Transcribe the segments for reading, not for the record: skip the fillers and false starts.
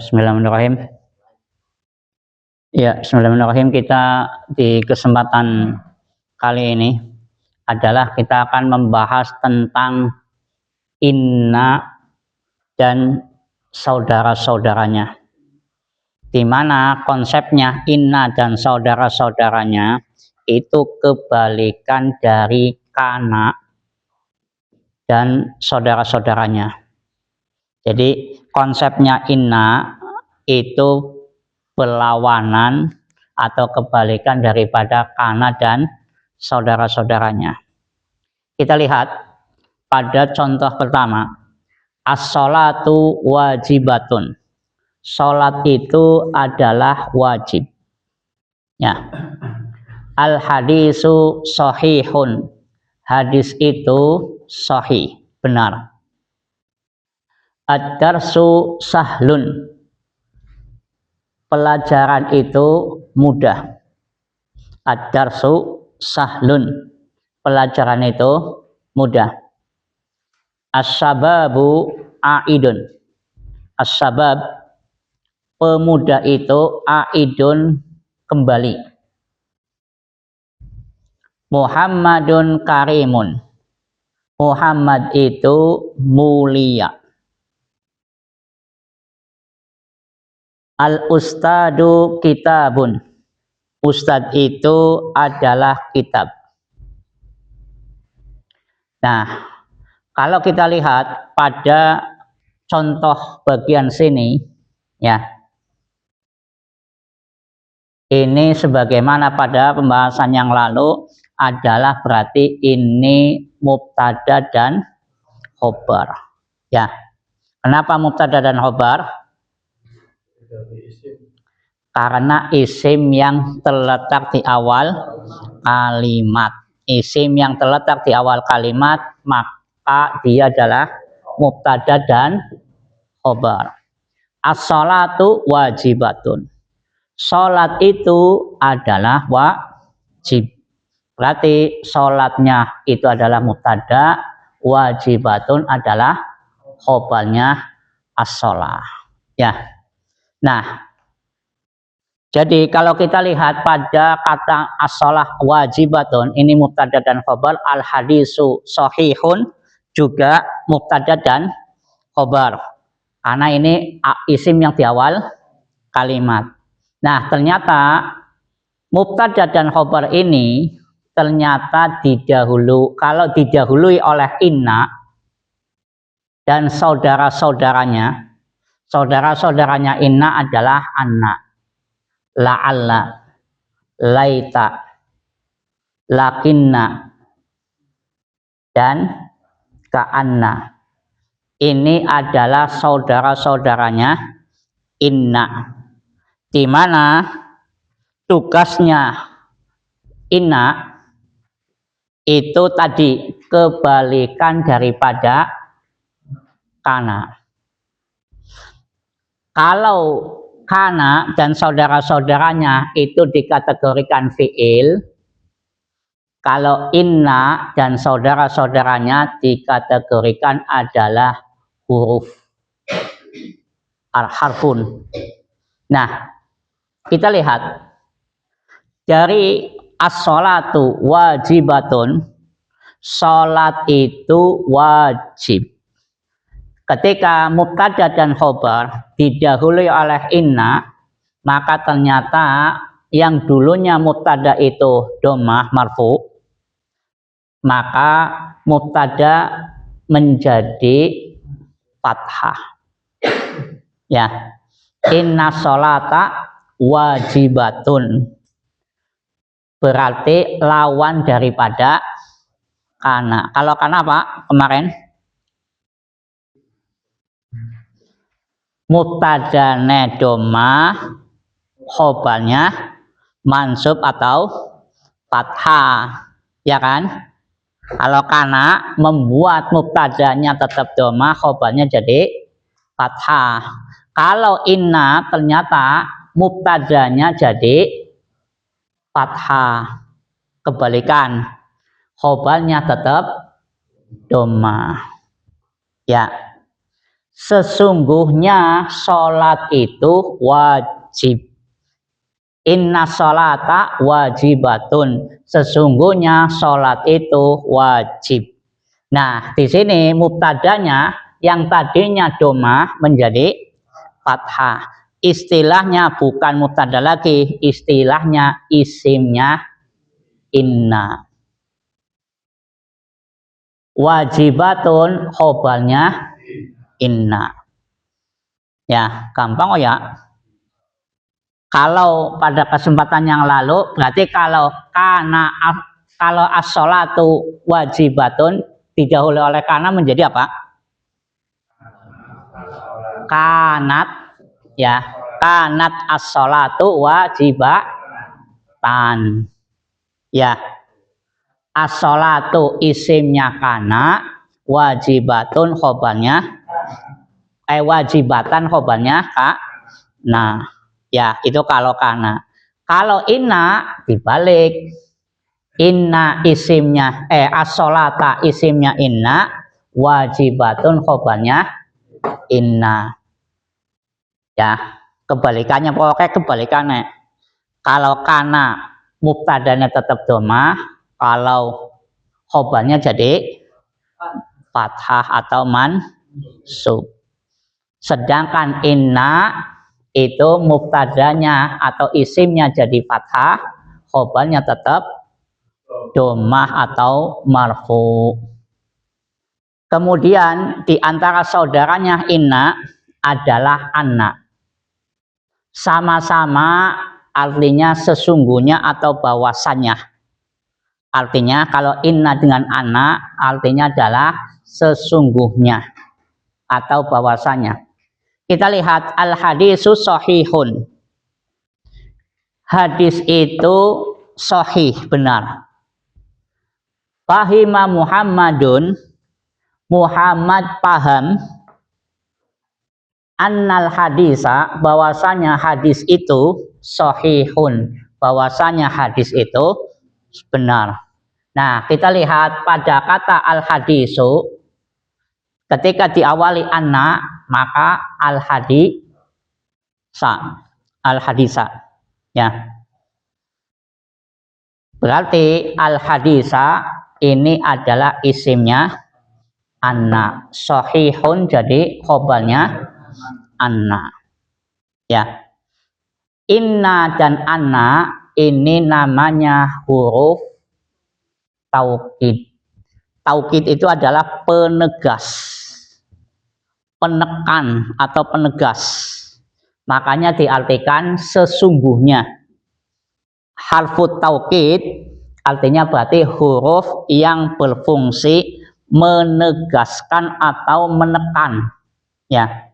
Bismillahirrahmanirrahim. Ya, Bismillahirrahmanirrahim. Kita di kesempatan kali ini adalah kita akan membahas tentang inna dan saudara-saudaranya. Di mana konsepnya inna dan saudara-saudaranya itu kebalikan dari kana dan saudara-saudaranya. Jadi konsepnya inna itu berlawanan atau kebalikan daripada kana dan saudara-saudaranya. Kita lihat pada contoh pertama, as-sholatu wajibatun. Sholat itu adalah wajib. Ya. Al-hadisu sahihun. Hadis itu sahih, benar. Ad-darsu sahlun. Pelajaran itu mudah. Ad-darsu sahlun. Pelajaran itu mudah. As-sababu aidun. As-sabab, pemuda itu aidun, kembali. Muhammadun karimun. Muhammad itu mulia. Al-ustadu kitabun. Ustadz itu adalah kitab. Nah, kalau kita lihat pada contoh bagian sini, ya, ini sebagaimana pada pembahasan yang lalu adalah berarti ini mubtada dan khobar. Ya, kenapa mubtada dan khobar? Karena isim yang terletak di awal kalimat. Isim yang terletak di awal kalimat, maka dia adalah mubtada dan khobar. As-sholatu wajibatun. Sholat itu adalah wajib. Berarti sholatnya itu adalah mubtada, wajibatun adalah khobarnya as-sholah. Ya. Nah, jadi kalau kita lihat pada kata as-sholah wajibatun, ini mubtada dan khobar, al-hadisu sahihun juga mubtada dan khobar. Karena ini isim yang di awal kalimat. Nah, ternyata mubtada dan khobar ini ternyata kalau didahului oleh inna dan saudara-saudaranya, saudara-saudaranya inna adalah anna, la'alla, laita, lakinna, dan ka'anna. Ini adalah saudara-saudaranya inna. Di mana tugasnya inna itu tadi kebalikan daripada kana. Kalau kana dan saudara-saudaranya itu dikategorikan fi'il, kalau inna dan saudara-saudaranya dikategorikan adalah huruf, harfun. Nah, kita lihat dari as-sholatu wajibatun, sholat itu wajib. Ketika mubtada dan khobar didahului oleh inna, maka ternyata yang dulunya mubtada itu dhammah marfu, maka mubtada menjadi fathah. Ya, inna sholata wajibatun. Berarti lawan daripada kana. Kalau kana apa kemarin? Mubtadane dhammah, khobarnya mansub atau fathah, ya kan? Kalau kana membuat mubtadanya tetap dhammah, khobarnya jadi fathah. Kalau inna ternyata mubtadanya jadi fathah, kebalikan, khobarnya tetap dhammah. Ya. Sesungguhnya sholat itu wajib. Inna sholata wajibatun. Sesungguhnya sholat itu wajib. Nah, di sini mubtadanya yang tadinya domah menjadi fathah. Istilahnya bukan mubtada lagi, istilahnya isimnya inna. Wajibatun khobarnya inna. Ya, gampang oh ya. Kalau pada kesempatan yang lalu berarti kalau as-sholatu wajibatun didahului oleh kana menjadi apa? Kanat, ya, kanat as-sholatu wajibatan. Ya, as-sholatu isimnya kana, wajibatun khobarnya wajibatan khobarnya kak. Nah, ya itu kalau kana. Kalau inna dibalik. Inna isimnya as-sholata isimnya inna, wajibatun khobarnya inna. Ya, kebalikannya, pokoknya kebalikannya. Kalau kana mubtadanya tetap domah, kalau khobarnya jadi fathah atau mansub. Sedangkan inna itu mubtadanya atau isimnya jadi fathah, khobarnya tetap domah atau marfu. Kemudian di antara saudaranya inna adalah anna. Sama-sama artinya sesungguhnya atau bahwasannya. Artinya kalau inna dengan anna artinya adalah sesungguhnya atau bahwasannya. Kita lihat al-hadisu sahihun. Hadis itu sahih, benar. Fahima Muhammadun, Muhammad paham, annal hadisa, bahwasanya hadis itu sahihun, bahwasanya hadis itu benar. Nah, kita lihat pada kata al-hadisu, ketika diawali anna, maka al-hadisa, ya. Berarti al-hadisa ini adalah isimnya anna, sahihun jadi khobarnya anna. Ya. Inna dan anna ini namanya huruf taukid. Taukid itu adalah penegas, penekan atau penegas. Makanya diartikan sesungguhnya. Harfut taukid artinya berarti huruf yang berfungsi menegaskan atau menekan, ya,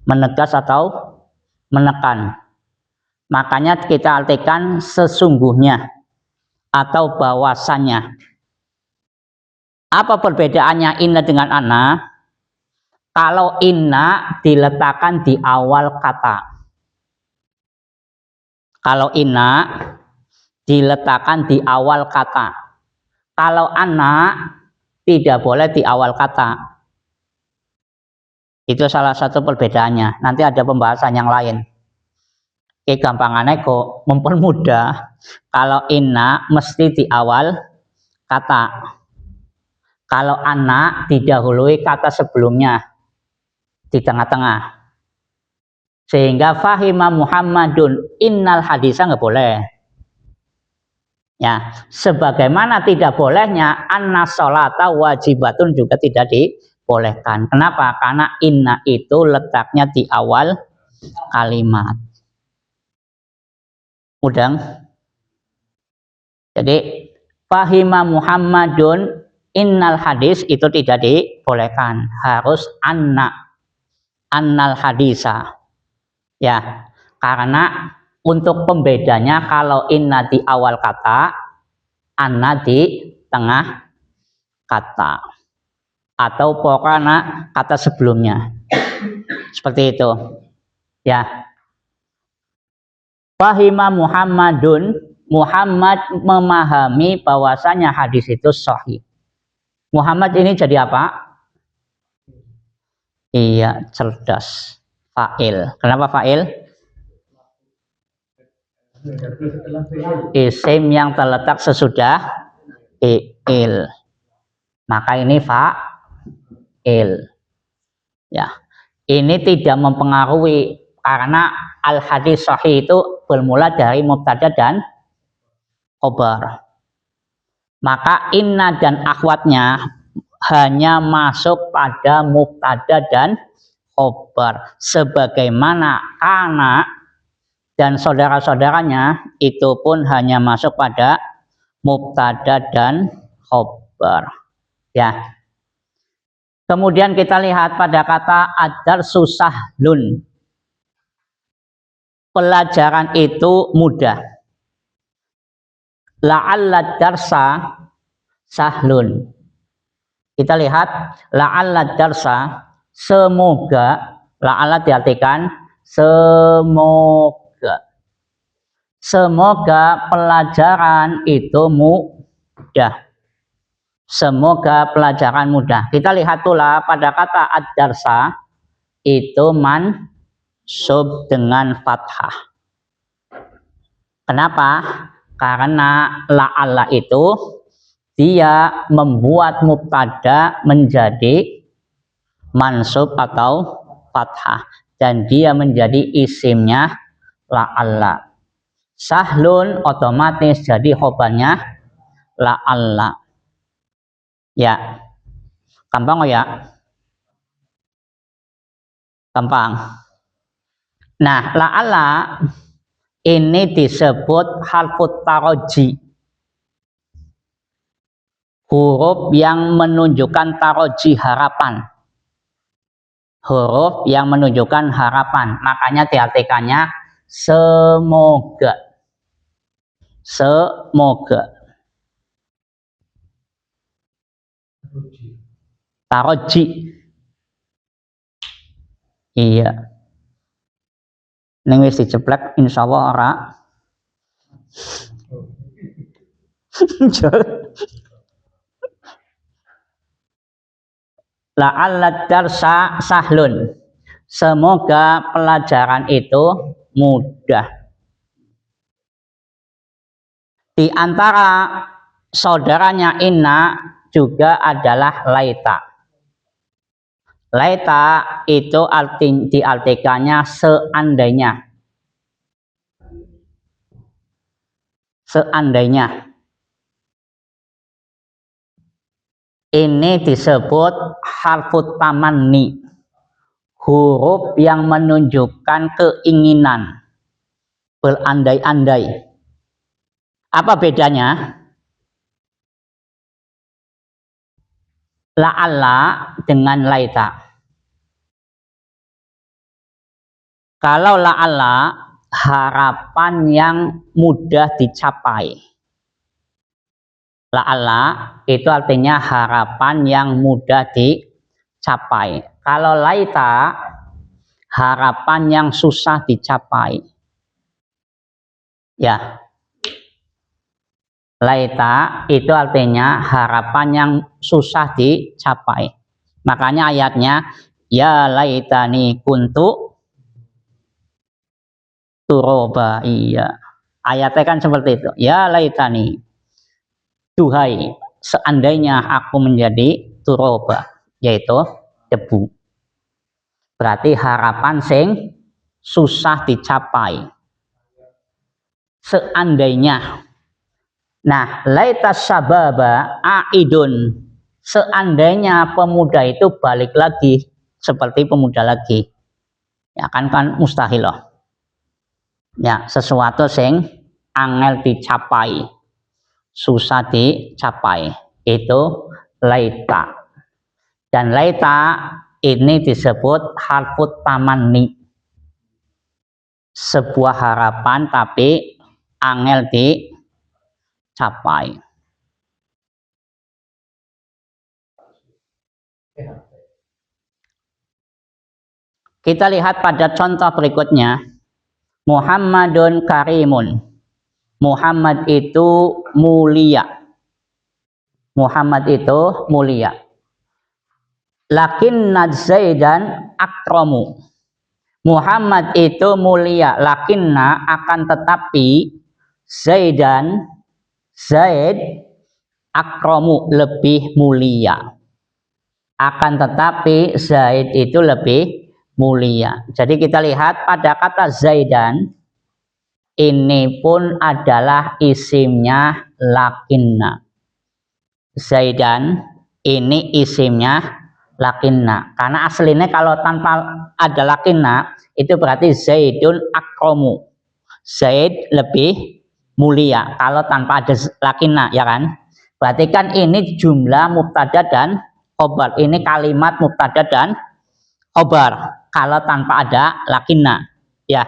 menegas atau menekan. Makanya kita artikan sesungguhnya atau bahwasannya. Apa perbedaannya inna dengan anna? Kalau inna diletakkan di awal kata. Kalau inna diletakkan di awal kata. Kalau anna tidak boleh di awal kata. Itu salah satu perbedaannya. Nanti ada pembahasan yang lain. Gampangannya kok mempermudah. Kalau inna mesti di awal kata. Kalau anna didahului kata sebelumnya di tengah-tengah. Sehingga fahima Muhammadun innal hadisa nggak boleh. Ya, sebagaimana tidak bolehnya anna sholata wajibatun juga tidak dibolehkan. Kenapa? Karena inna itu letaknya di awal kalimat. Mudeng. Jadi fahima Muhammadun innal hadis itu tidak dibolehkan. Harus annal hadisa. Ya, karena untuk pembedanya kalau inna di awal kata, anna di tengah kata. Atau pokoknya kata sebelumnya. Seperti itu. Ya. Fahima Muhammadun, Muhammad memahami bahwasanya hadis itu sahih. Muhammad ini jadi apa? Iya, cerdas. Fa'il. Kenapa fa'il? Isim yang terletak sesudah fi'il. Maka ini fa'il. Ya. Ini tidak mempengaruhi karena al hadis sahih itu bermula dari mubtada dan khobar. Maka inna dan akhwatnya hanya masuk pada mubtada dan khobar, sebagaimana kana dan saudara-saudaranya itu pun hanya masuk pada mubtada dan khobar. Ya. Kemudian kita lihat pada kata ad-darsu sahlun. Pelajaran itu mudah. La'alla darsa sahlun. Kita lihat la'alla darsa, semoga, la'alla diartikan semoga. Semoga pelajaran itu mudah. Semoga pelajaran mudah. Kita lihat pula pada kata ad-darsa itu mansub dengan fathah. Kenapa? Karena la'alla itu dia membuat mubtada menjadi mansub atau fathah dan dia menjadi isimnya la'alla. Sahlun otomatis jadi khobarnya la'alla. Ya, gampang oh ya, gampang. Nah, la'alla ini disebut harfut taroji, huruf yang menunjukkan taroji, harapan. Huruf yang menunjukkan harapan, makanya diartikannya semoga. Semoga. Taroji. Iya. Ning wis diceplek insyaallah ora. La'alla darsa sahlun. Semoga pelajaran itu mudah. Di antara saudaranya inna juga adalah laita. Laita itu diartikannya seandainya. Seandainya. Ini disebut harfut tamanni. Huruf yang menunjukkan keinginan. Berandai-andai. Apa bedanya? La'alla dengan laita. Kalau la'alla harapan yang mudah dicapai. La'alla itu artinya harapan yang mudah dicapai. Kalau laita harapan yang susah dicapai. Ya. Laita itu artinya harapan yang susah dicapai. Makanya ayatnya ya laitani kuntu turoba. Iya. Ayatnya kan seperti itu. Ya laitani. Duhai, seandainya aku menjadi turoba, yaitu debu. Berarti harapan sing susah dicapai. Seandainya. Nah, laita sababa aidun. Seandainya pemuda itu balik lagi seperti pemuda lagi. Ya kan mustahil loh. Ya, sesuatu sing angel dicapai. Susah dicapai. Itu laita. Dan laita ini disebut harfut tamanni. Sebuah harapan tapi angel dicapai. Kita lihat pada contoh berikutnya. Muhammadun karimun. Muhammad itu mulia. Muhammad itu mulia. lakinna Zaidan akramu. Muhammad itu mulia, lakinna akan tetapi Zaidan, Zaid akramu lebih mulia. Akan tetapi Zaid itu lebih mulia. Jadi kita lihat pada kata Zaidan ini pun adalah isimnya lakinna. Zaidan ini isimnya lakinna. Karena aslinya kalau tanpa ada lakinna itu berarti Zaidun akramu. Zaid lebih mulia kalau tanpa ada lakinna, ya kan? Berarti kan ini jumlah mubtada dan khobar. Ini kalimat mubtada dan khobar kalau tanpa ada lakinna, ya.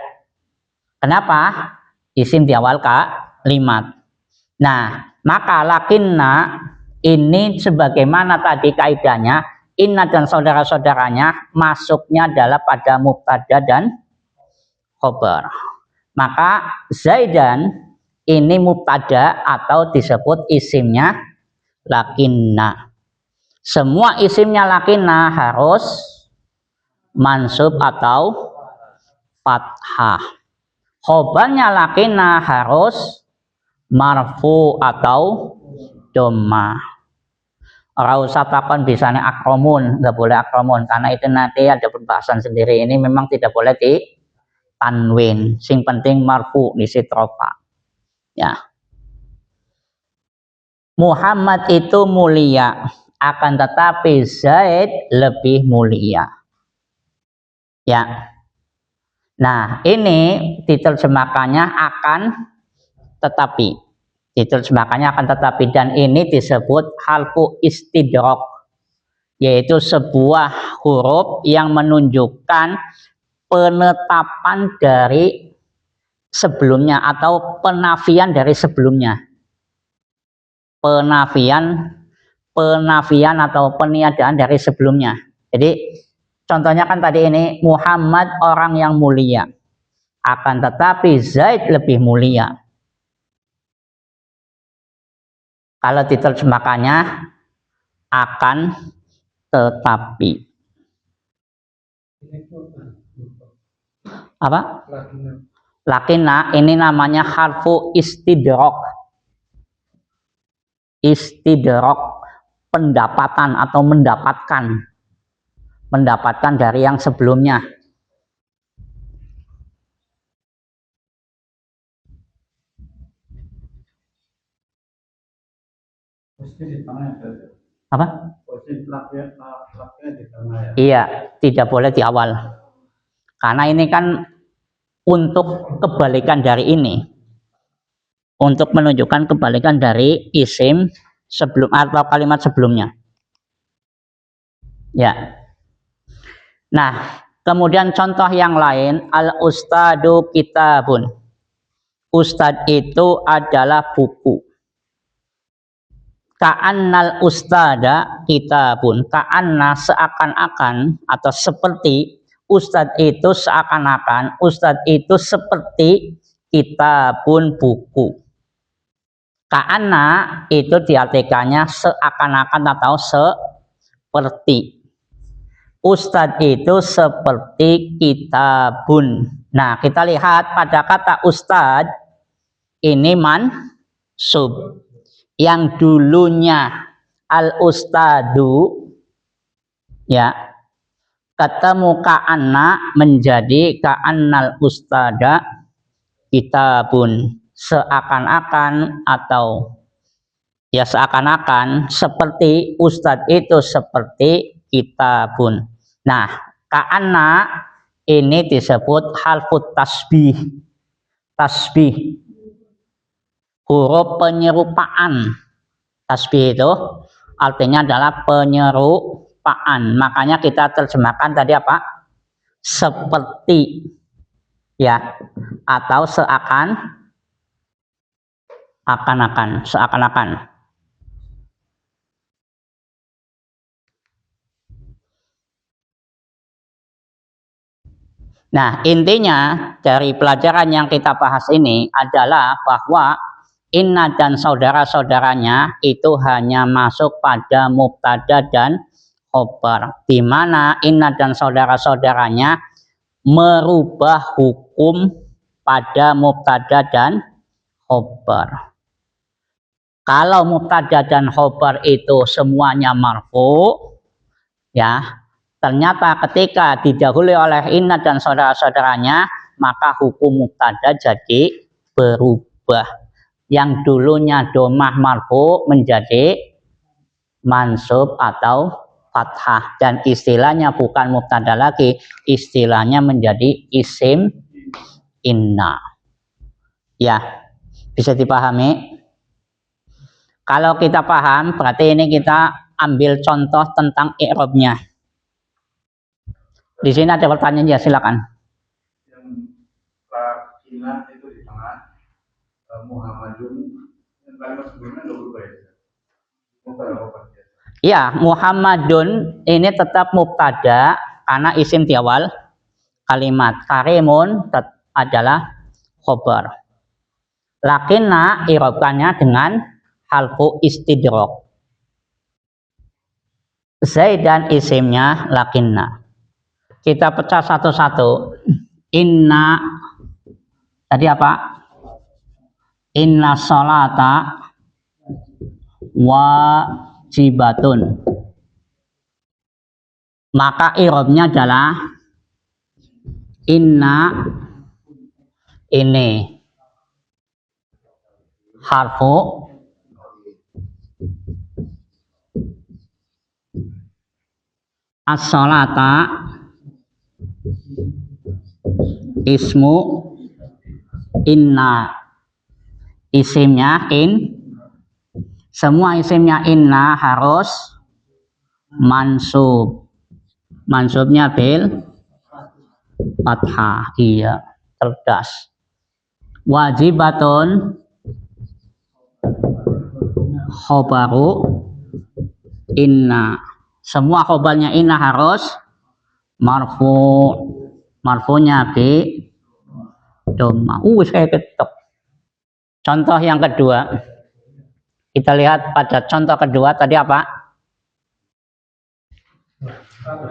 Kenapa? Isim di awal kalimat. Nah, maka lakinna ini sebagaimana tadi kaidahnya, inna dan saudara-saudaranya masuknya adalah pada mubtada dan khobar. Maka Zaidan ini mubtada atau disebut isimnya lakinna. Semua isimnya lakinna harus mansub atau fathah. Khobarnya lakinna harus marfu atau dhammah. Ora usah takon bisane akromun, nggak boleh akromun karena itu nanti ada pembahasan sendiri. Ini memang tidak boleh di tanwin. Sing penting marfu disitrofa. Ya. Muhammad itu mulia, akan tetapi Zaid lebih mulia. Ya. Nah, ini diterjemahkannya akan tetapi. Diterjemahkannya akan tetapi, dan ini disebut harfu istidrak, yaitu sebuah huruf yang menunjukkan penetapan dari sebelumnya atau penafian dari sebelumnya. Penafian atau peniadaan dari sebelumnya. Jadi contohnya kan tadi ini Muhammad orang yang mulia, akan tetapi Zaid lebih mulia. Kalau diterjemahkannya akan tetapi. Apa? Lakinna ini namanya harfu istidrak. Istidrak, pendapatan atau mendapatkan dari yang sebelumnya. Apa? Iya, tidak boleh di awal. Karena ini kan untuk kebalikan dari ini. Untuk menunjukkan kebalikan dari isim sebelum atau kalimat sebelumnya. Ya. Nah, kemudian contoh yang lain, al-ustadu kitabun. Ustad itu adalah buku. Ka'annal ustada kitabun. Ka'anna seakan-akan atau seperti, ustad itu seakan-akan, ustad itu seperti kitabun buku. Ka'anna itu diartikannya seakan-akan atau seperti. Ustad itu seperti kitabun. Nah, kita lihat pada kata ustad ini mansub. Yang dulunya al-ustadu, ya, ketemu ka'anna menjadi ka'annal ustada kitabun. Seakan-akan atau ya seakan-akan seperti ustad itu seperti kitabun. Nah, ka'anna ini disebut harfu tasbih. Tasbih, huruf penyerupaan. Tasbih itu artinya adalah penyerupaan. Makanya kita terjemahkan tadi apa? Seperti, ya, atau seakan-akan. Nah, intinya dari pelajaran yang kita bahas ini adalah bahwa inna dan saudara-saudaranya itu hanya masuk pada mubtada dan khobar, di mana inna dan saudara-saudaranya merubah hukum pada mubtada dan khobar. Kalau mubtada dan khobar itu semuanya marfu, ya, ternyata ketika didahului oleh inna dan saudara-saudaranya, maka hukum mubtada jadi berubah. Yang dulunya domah marfu menjadi mansub atau fathah, dan istilahnya bukan mubtada lagi, istilahnya menjadi isim inna. Ya, bisa dipahami? Kalau kita paham, berarti ini kita ambil contoh tentang i'rabnya. Di sini ada pertanyaan, ya silakan. Yang inna itu di tengah, Muhammadun, yang kalimat sebelumnya nggak berubah ya? Ya, Muhammadun ini tetap mubtada karena isim di awal kalimat. Karimun adalah khobar. Lakinna i'rabkannya dengan harfu istidrak. Zaidan isimnya lakinna. Kita pecah satu-satu. Inna tadi apa? Inna sholata wajibatun. Maka i'rabnya adalah inna ini harfu as-sholata ismu inna, isimnya in, semua isimnya inna harus mansub, mansubnya bil fathah. Iya, cerdas. Wajibatun khobaru inna, semua khobarnya inna harus marfu, marfunya bi dhamma. Saya ketok. Contoh yang kedua, kita lihat pada contoh kedua tadi apa?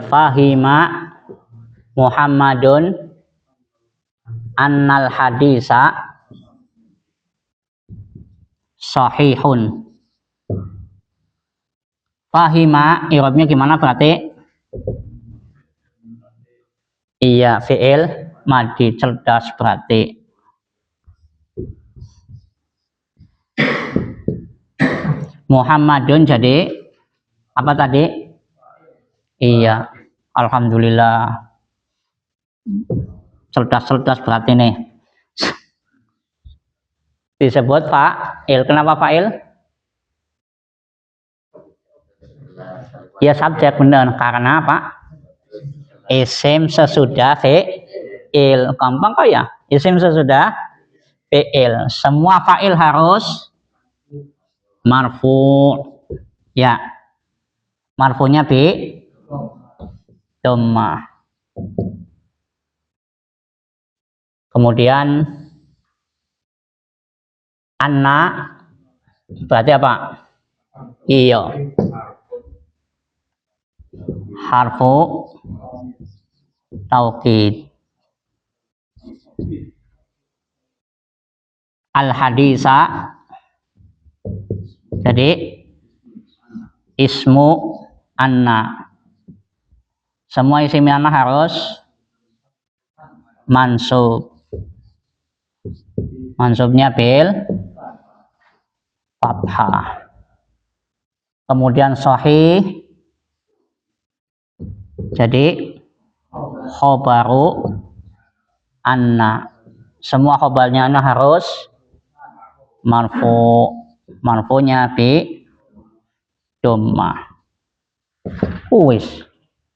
Fahima Muhammadun annal hadisa sahihun. Fahima i'rabnya gimana berarti? Iya, fi'il madhi, cerdas berarti. Muhammadun jadi apa tadi? Iya, alhamdulillah. Cerdas-cerdas berarti nih. Disebut fa'il. Kenapa fa'il? Ya subjek, benar. Karena apa? Isim sesudah fi'il. Gampang kok ya? Isim sesudah fi'il. Semua fa'il harus marfu. Ya. Marfunya bi dhammah. Kemudian anna berarti apa? Iya. Harfu taukid. Al hadisa jadi ismu anna, semua isim anna harus mansub, mansubnya bil fathah. Kemudian sahih jadi khobaru anna, semua khobarnya anna harus marfu, marfunya bi dhammah. Wis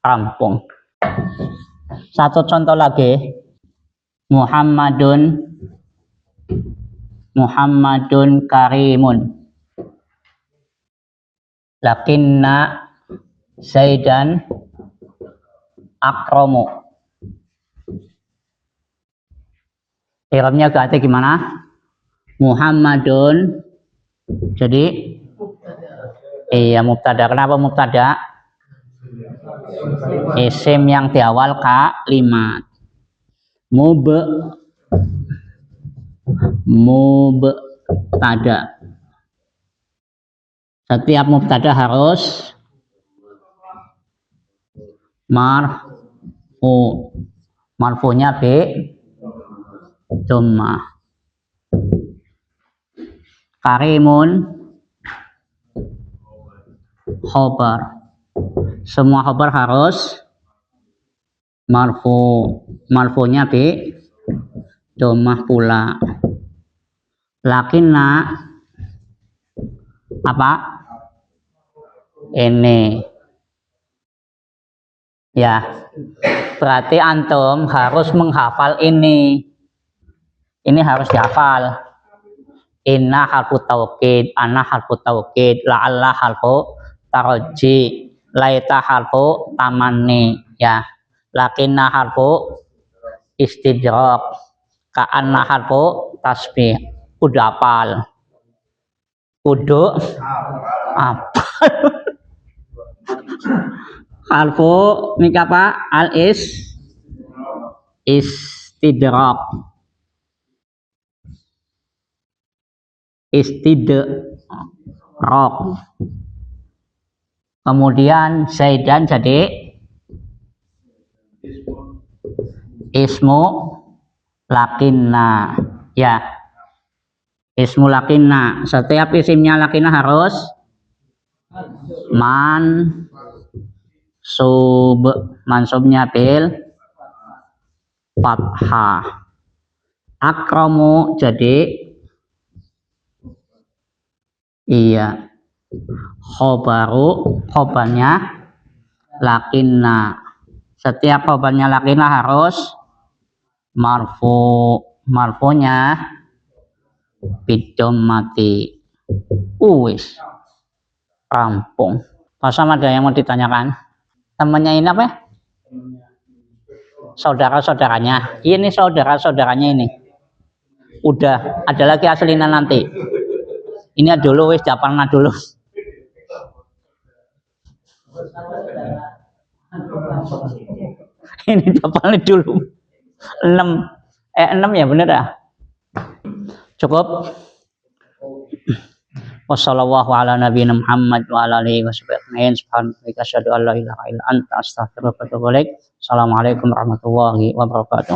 rampung. Satu contoh lagi, Muhammadun karimun, lakinna Zaidan akramu. I'rabnya ganti gimana? Muhammadun jadi iya mubtada. Kenapa mubtada? Isim yang di awal kalimat. Mubtada. Setiap mubtada harus marfu. Marfunya bi dhammah. Karimun khobar. Semua khobar harus marfu. Marfunya bi dhammah pula. Lakinna apa? Ini ya, berarti antum harus menghafal ini harus dihafal. Inna harfu taukid, ana harfu taukid, la'alla harfu taraji, laita harfu tamanni ya, lakinna harfu istidrak, ka'anna harfu tasbih. Udah hafal, kudu apa? Harfu ini apa? Al istidrak. Kemudian Zaidan jadi ismu lakinna ya, ismu lakinna. Setiap isimnya lakinna harus mansubnya bil fathah. Akramu jadi iya, khobarnya lakinna. Setiap khobarnya lakinna harus marfunya bidomati. Uwis rampung. Pasam ada yang mau ditanyakan? Temannya ini apa? Saudara-saudaranya. Ini saudara-saudaranya ini. Udah, ada lagi aslinya nanti. Ini dulu wis japalna dulu. Ini japalnya dulu. 6 ya bener ya? Cukup. Wassallallahu ala nabiyina Muhammad wa ala alihi washabbihi subhanaka asyhadu an la ilaha illa anta astaghfiruka wa atubu ilaik. Assalamualaikum warahmatullahi wabarakatuh.